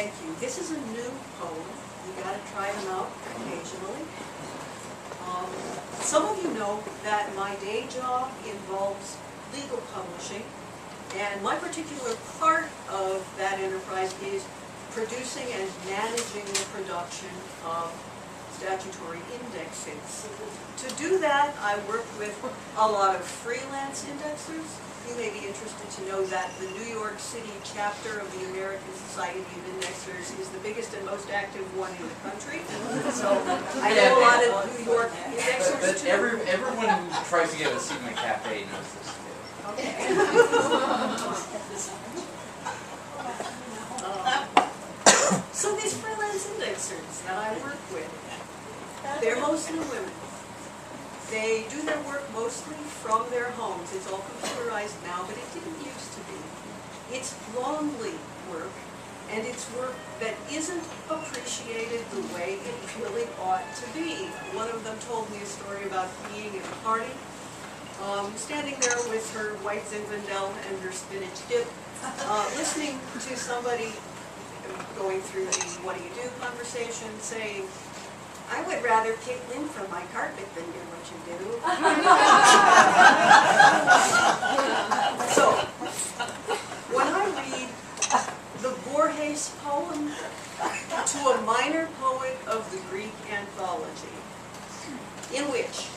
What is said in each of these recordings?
Thank you. This is a new poem. You gotta try them out occasionally. Some of you know that my day job involves legal publishing, and my particular part of that enterprise is producing and managing the production of statutory indexes. To do that, I work with a lot of freelance indexers. You may be interested to know that the New York City chapter of the American Society of Indexers is the biggest and most active one in the country. So I know a lot of New York indexers But too. everyone who tries to get a seat in my cafe knows this too. Okay. So these freelance indexers that I work with, they're mostly women. They do their work mostly from their homes. It's all computerized now, but it didn't used to be. It's lonely work, and it's work that isn't appreciated the way it really ought to be. One of them told me a story about being at a party, standing there with her white Zinfandel and her spinach dip, listening to somebody going through the what do you do conversation, saying, I would rather pick lint from my carpet than do what you do. So, when I read the Borges poem to a minor poet of the Greek anthology, in which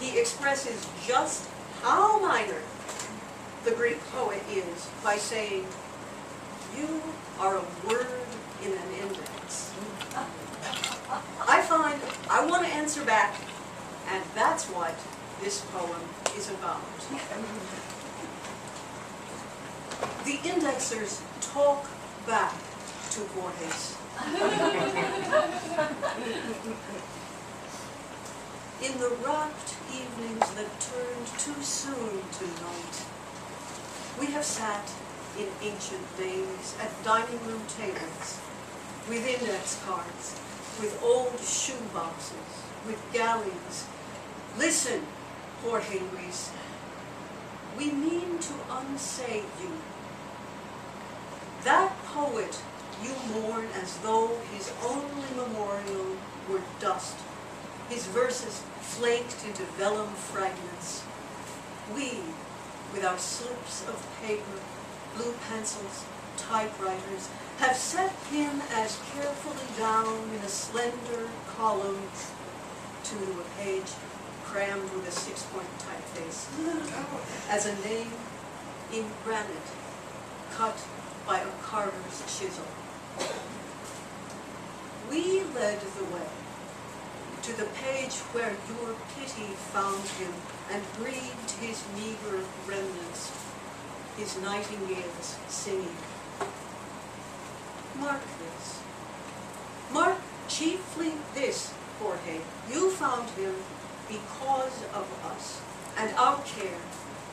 he expresses just how minor the Greek poet is by saying, you are a word in an index. I find I want to answer back, and that's what this poem is about. The indexers talk back to Borges. In the rapt evenings that turned too soon to night, we have sat in ancient days at dining room tables with index cards, with old shoe boxes, with galleys. Listen, Jorge Luis, we mean to unsay you. That poet you mourn as though his only memorial were dust, his verses flaked into vellum fragments. We, with our slips of paper, blue pencils, typewriters, have set him as carefully down in a slender column to a page crammed with a 6-point typeface as a name in granite cut by a carver's chisel. We led the way to the page where your pity found him and breathed his meager remnants, his nightingales singing. Mark this. Mark chiefly this, Jorge. You found him because of us, and our care,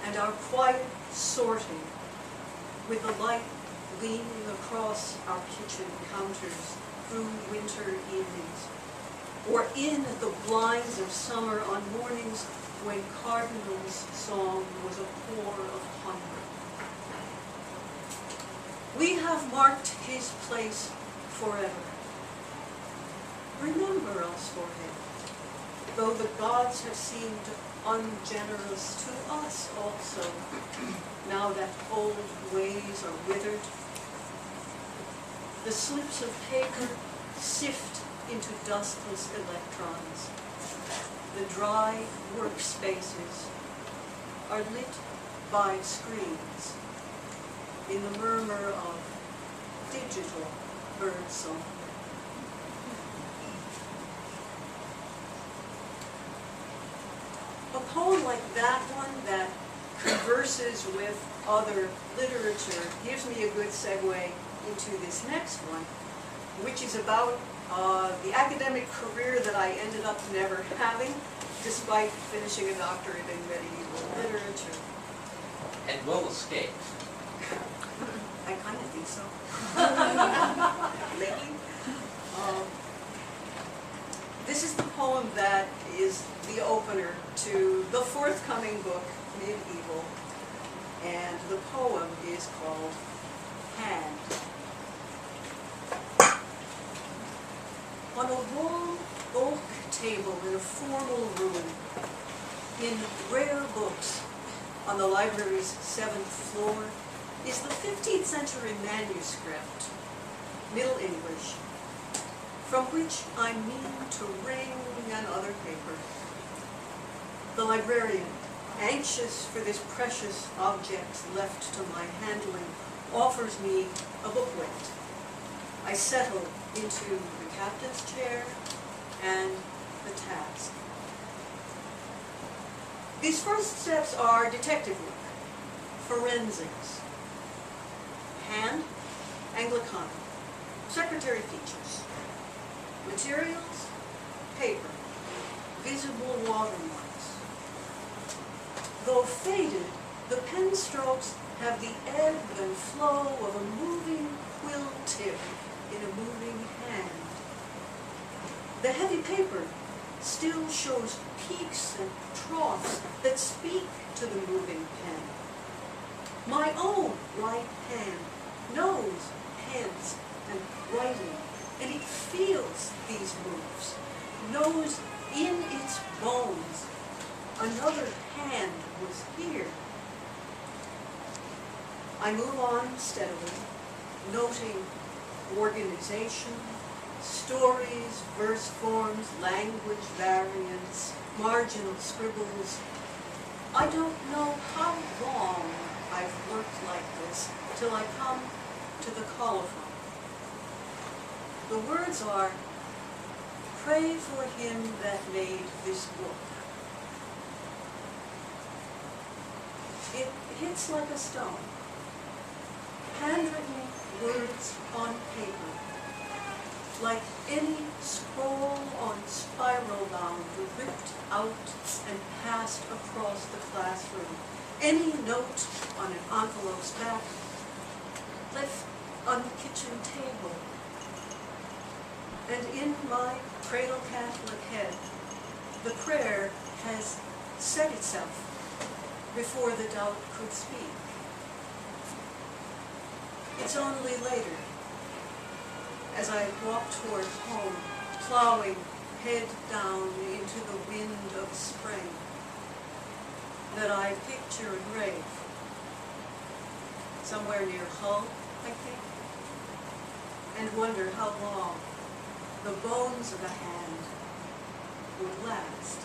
and our quiet sorting, with the light leaning across our kitchen counters through winter evenings, or in the blinds of summer on mornings when Cardinal's song was a pour of hunger. We have marked his place forever. Remember us for him, though the gods have seemed ungenerous to us also, now that old ways are withered. The slips of paper sift into dustless electrons. The dry workspaces are lit by screens in the murmur of digital birdsong. A poem like that one that converses with other literature gives me a good segue into this next one, which is about the academic career that I ended up never having, despite finishing a doctorate in medieval literature. And will escape. I kind of think so. Lately. This is the poem that is the opener to the forthcoming book, Medieval, and the poem is called Hand. table in a formal room in rare books on the library's 7th floor is the 15th century manuscript, Middle English, from which I mean to wring another paper. The librarian, anxious for this precious object left to my handling, offers me a booklet. I settle into the captain's chair and the task. These first steps are detective work, forensics, hand, Anglicana, secretary features, materials, paper, visible watermarks. Though faded, the pen strokes have the ebb and flow of a moving quill tip in a moving hand. The heavy paper still shows peaks and troughs that speak to the moving pen. My own right hand knows pens and writing, and it feels these moves, knows in its bones another hand was here. I move on steadily, noting organization, stories, verse forms, language variants, marginal scribbles. I don't know how long I've worked like this till I come to the colophon. The words are, "Pray for him that made this book." It hits like a stone. Handwritten words on paper, like any scroll on spiral bound, ripped out and passed across the classroom. Any note on an envelope's back, left on the kitchen table. And in my cradle Catholic head, the prayer has set itself before the doubt could speak. It's only later, as I walk toward home, plowing head down into the wind of spring, that I picture a grave, somewhere near Hull, I think, and wonder how long the bones of a hand would last.